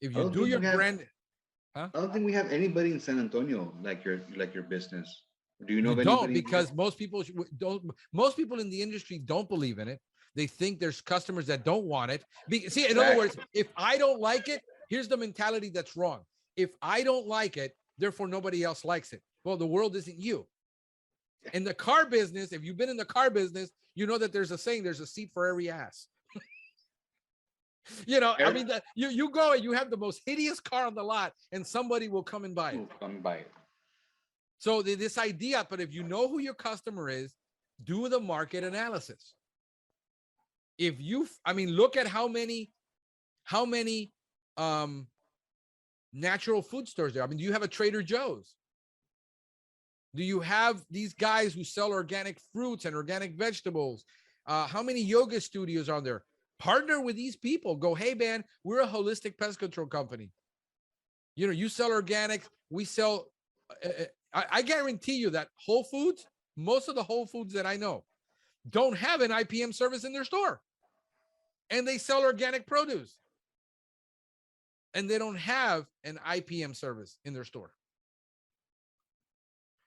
Speaker 1: If you do your brand,
Speaker 2: I don't think we have anybody in San Antonio like your business. Do you know of
Speaker 1: don't,
Speaker 2: anybody?
Speaker 1: because most people don't. Most people in the industry don't believe in it. They think there's customers that don't want it. See, in other words, if I don't like it, here's the mentality that's wrong. If I don't like it, therefore nobody else likes it. Well, the world isn't you. In the car business, if you've been in the car business, you know that there's a saying, there's a seat for every ass. I mean, you go and you have the most hideous car on the lot and somebody will come and buy it. So this idea, but if you know who your customer is, do the market analysis. Look at how many natural food stores there. I mean, do you have a Trader Joe's? Do you have these guys who sell organic fruits and organic vegetables? How many yoga studios are there? Partner with these people. Go, hey, man, we're a holistic pest control company. You sell organic. We sell. I guarantee you that Whole Foods, most of the Whole Foods that I know, don't have an IPM service in their store. And they sell organic produce. And they don't have an IPM service in their store.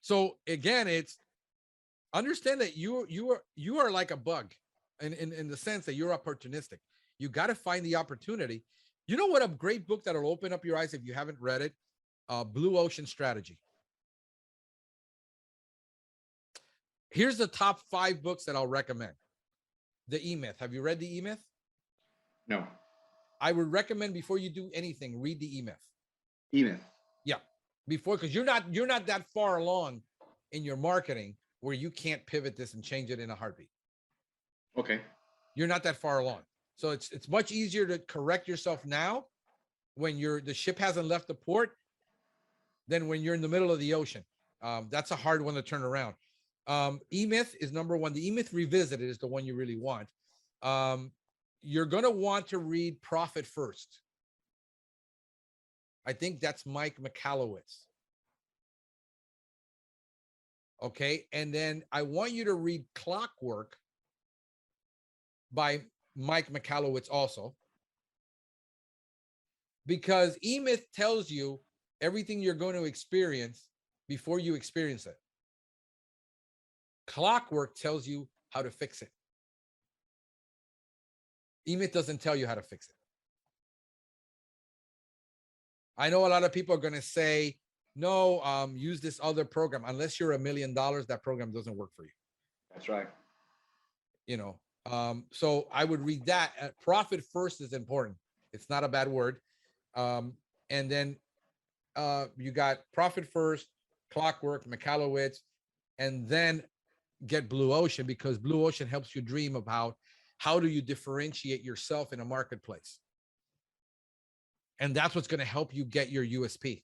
Speaker 1: So again, it's understand that you are like a bug in the sense that you're opportunistic. You got to find the opportunity. You know what? A great book that'll open up your eyes if you haven't read it, Blue Ocean Strategy. Here's the top 5 books that I'll recommend. The E-Myth. Have you read the E-Myth?
Speaker 2: No.
Speaker 1: I would recommend before you do anything, read the E-Myth.
Speaker 2: E-Myth.
Speaker 1: Yeah. Because you're not that far along in your marketing where you can't pivot this and change it in a heartbeat.
Speaker 2: Okay.
Speaker 1: You're not that far along. So it's much easier to correct yourself now when the ship hasn't left the port than when you're in the middle of the ocean. That's a hard one to turn around. E-Myth is number 1. The E-Myth Revisited is the one you really want. You're going to want to read Profit First. I think that's Mike Michalowicz. Okay. And then I want you to read Clockwork by Mike Michalowicz also, because E-Myth tells you everything you're going to experience before you experience it. Clockwork tells you how to fix it. E-Myth doesn't tell you how to fix it. I know a lot of people are going to say, no, use this other program. Unless you're $1 million, that program doesn't work for you.
Speaker 2: That's right.
Speaker 1: You know, so I would read that. Profit first is important. It's not a bad word. And then you got Profit First, Clockwork, Michalowicz, and then get Blue Ocean, because Blue Ocean helps you dream about how do you differentiate yourself in a marketplace. And that's what's going to help you get your USP.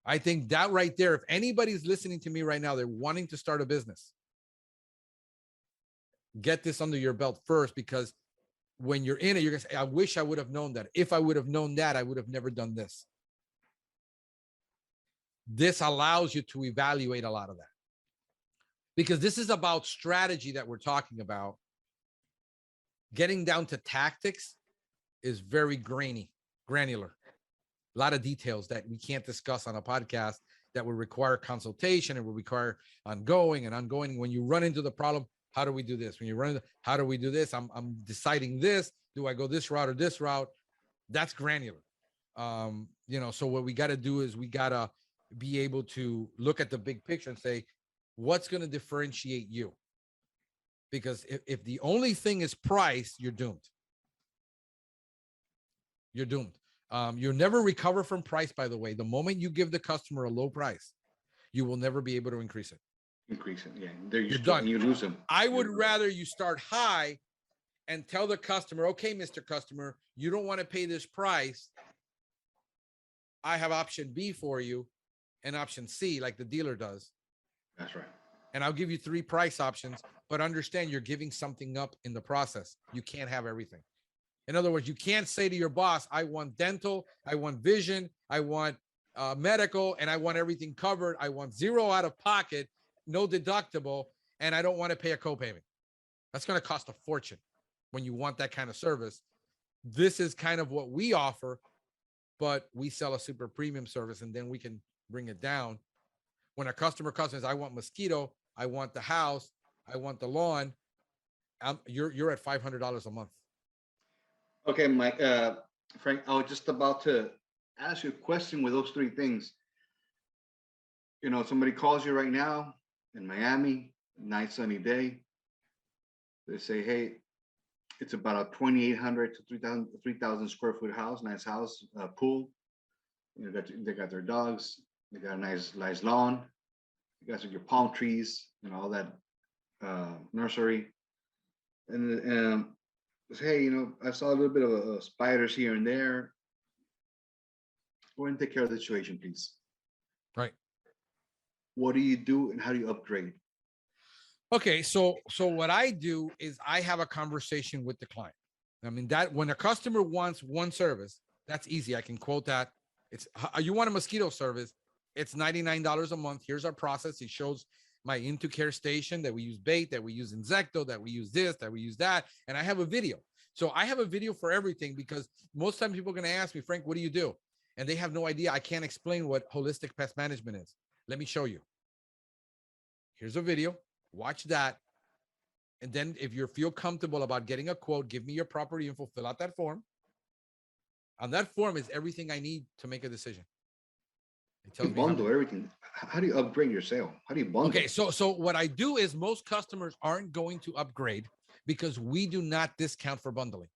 Speaker 1: I think that right there, if anybody's listening to me right now, they're wanting to start a business, get this under your belt first, because when you're in it, you're going to say, I wish I would have known that. If I would have known that, I would have never done this. This allows you to evaluate a lot of that, because this is about strategy that we're talking about. Getting down to tactics is very granular. A lot of details that we can't discuss on a podcast that will require consultation and will require ongoing. When you run into the problem, how do we do this? When you run into, how do we do this? I'm deciding this. Do I go this route or this route? That's granular. You know, so what we got to do is we got to be able to look at the big picture and say, what's going to differentiate you? Because if the only thing is price, you're doomed. You're doomed. You'll never recover from price, by the way. The moment you give the customer a low price, you will never be able to increase it.
Speaker 2: Yeah. You're
Speaker 1: done.
Speaker 2: You lose them.
Speaker 1: I would rather you start high and tell the customer, okay, Mr. Customer, you don't want to pay this price. I have option B for you and option C, like the dealer does.
Speaker 2: That's right.
Speaker 1: And I'll give you 3 price options, but understand you're giving something up in the process. You can't have everything. In other words, you can't say to your boss, I want dental, I want vision, I want medical, and I want everything covered. I want 0 out of pocket, no deductible, and I don't want to pay a copayment. That's going to cost a fortune when you want that kind of service. This is kind of what we offer, but we sell a super premium service, and then we can bring it down. When a customer comes and says, I want mosquito, I want the house, I want the lawn, you're at $500 a month.
Speaker 2: Okay, Mike, Frank, I was just about to ask you a question with those 3 things. You know, somebody calls you right now in Miami, nice sunny day. They say, hey, it's about a 2,800 to 3,000 square foot house, nice house, pool. You know, they got their dogs, they got a nice lawn, you got your palm trees and all that nursery. And hey, you know, I saw a little bit of spiders here and there. Go and take care of the situation, please.
Speaker 1: Right.
Speaker 2: What do you do and how do you upgrade?
Speaker 1: Okay, so what I do is I have a conversation with the client. I mean, that when a customer wants one service, that's easy. I can quote that. It's you want a mosquito service, it's $99 a month. Here's our process. It shows my Into Care station that we use bait, that we use Insecto, that we use this, that we use that. And I have a video. So I have a video for everything, because most times people are going to ask me, Frank, what do you do? And they have no idea. I can't explain what holistic pest management is. Let me show you. Here's a video. Watch that. And then if you feel comfortable about getting a quote, give me your property info, fill out that form. On that form is everything I need to make a decision. It tells
Speaker 2: you bundle everything. How do you upgrade your sale? How do you bundle?
Speaker 1: Okay, so what I do is most customers aren't going to upgrade because we do not discount for bundling.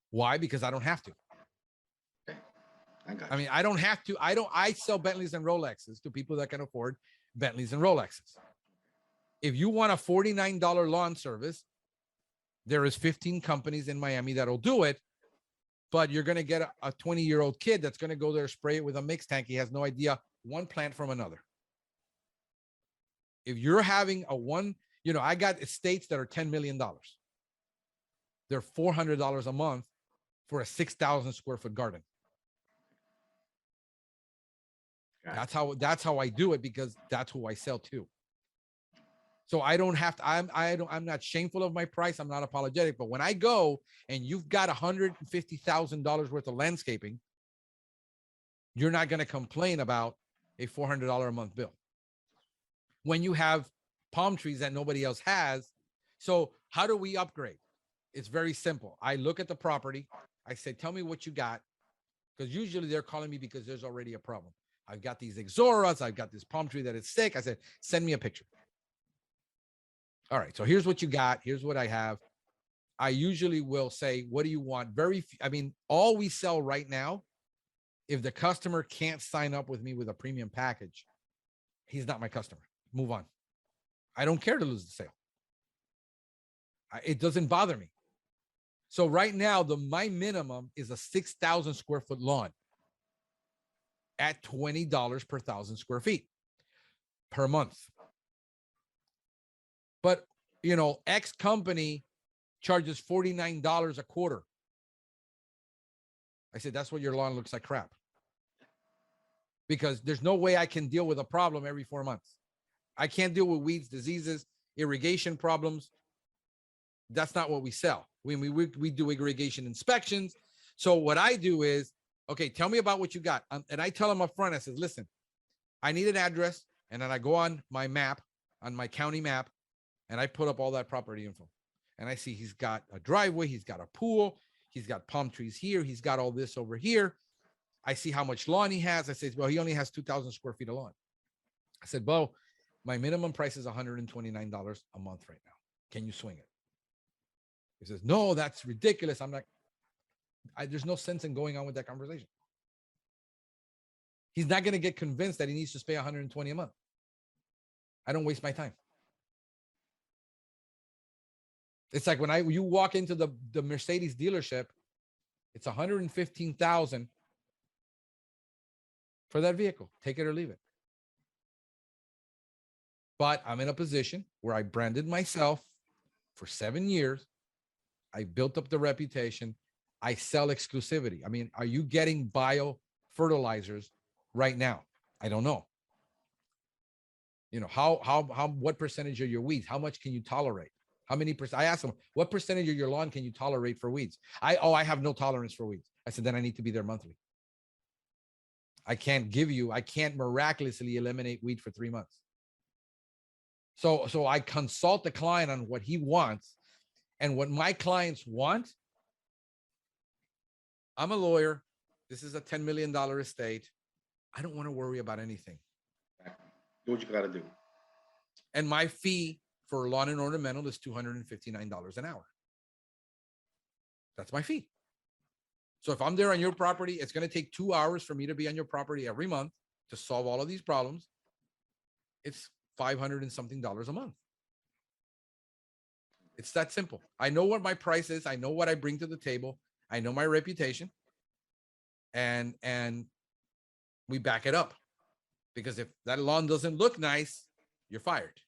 Speaker 1: Why? Because I don't have to.
Speaker 2: Okay. I got you.
Speaker 1: I mean, I don't have to. I sell Bentleys and Rolexes to people that can afford Bentleys and Rolexes. If you want a $49 lawn service, there is 15 companies in Miami that'll do it, but you're going to get a 20-year-old kid that's going to go there, spray it with a mix tank. He has no idea one plant from another. If you're having I got estates that are $10 million. They're $400 a month. for a 6,000 square foot garden. That's how I do it, because that's who I sell to. So I don't have to, I'm not shameful of my price. I'm not apologetic, but when I go and you've got $150,000 worth of landscaping, you're not going to complain about a $400 a month bill when you have palm trees that nobody else has. So how do we upgrade? It's very simple. I look at the property. I say, tell me what you got. Because usually they're calling me because there's already a problem. I've got these Ixoras. I've got this palm tree that is sick. I said, send me a picture. All right, so here's what you got. Here's what I have. I usually will say, what do you want? All we sell right now, if the customer can't sign up with me with a premium package, he's not my customer. Move on. I don't care to lose the sale. It doesn't bother me. So right now, my minimum is a 6,000 square foot lawn at $20 per 1,000 square feet per month. But, X company charges $49 a quarter. I said, that's what your lawn looks like crap. Because there's no way I can deal with a problem every 4 months. I can't deal with weeds, diseases, irrigation problems. That's not what we sell. We do irrigation inspections. So what I do is, okay, tell me about what you got. And I tell them up front, I said, listen, I need an address. And then I go on my map, on my county map, and I put up all that property info. And I see he's got a driveway, he's got a pool, he's got palm trees here, he's got all this over here. I see how much lawn he has. I say, well, he only has 2,000 square feet of lawn. I said, Bo, my minimum price is $129 a month right now. Can you swing it? He says, no, that's ridiculous. I'm like, there's no sense in going on with that conversation. He's not going to get convinced that he needs to pay $120 a month. I don't waste my time. It's like when you walk into the Mercedes dealership, it's $115,000 for that vehicle. Take it or leave it. But I'm in a position where I branded myself for 7 years. I built up the reputation. I sell exclusivity. Are you getting bio fertilizers right now? I don't know. What percentage of your weeds? How much can you tolerate? How many percent? I asked them, what percentage of your lawn can you tolerate for weeds? I have no tolerance for weeds. I said, then I need to be there monthly. I can't miraculously eliminate weed for 3 months. So I consult the client on what he wants, and what my clients want. I'm a lawyer. This is a $10 million estate. I don't want to worry about anything.
Speaker 2: Do what you got to do.
Speaker 1: And my fee for lawn and ornamental is $259 an hour. That's my fee. So if I'm there on your property, it's going to take 2 hours for me to be on your property every month to solve all of these problems. It's $500 and something a month. It's that simple. I know what my price is. I know what I bring to the table. I know my reputation. And we back it up. Because if that lawn doesn't look nice, you're fired.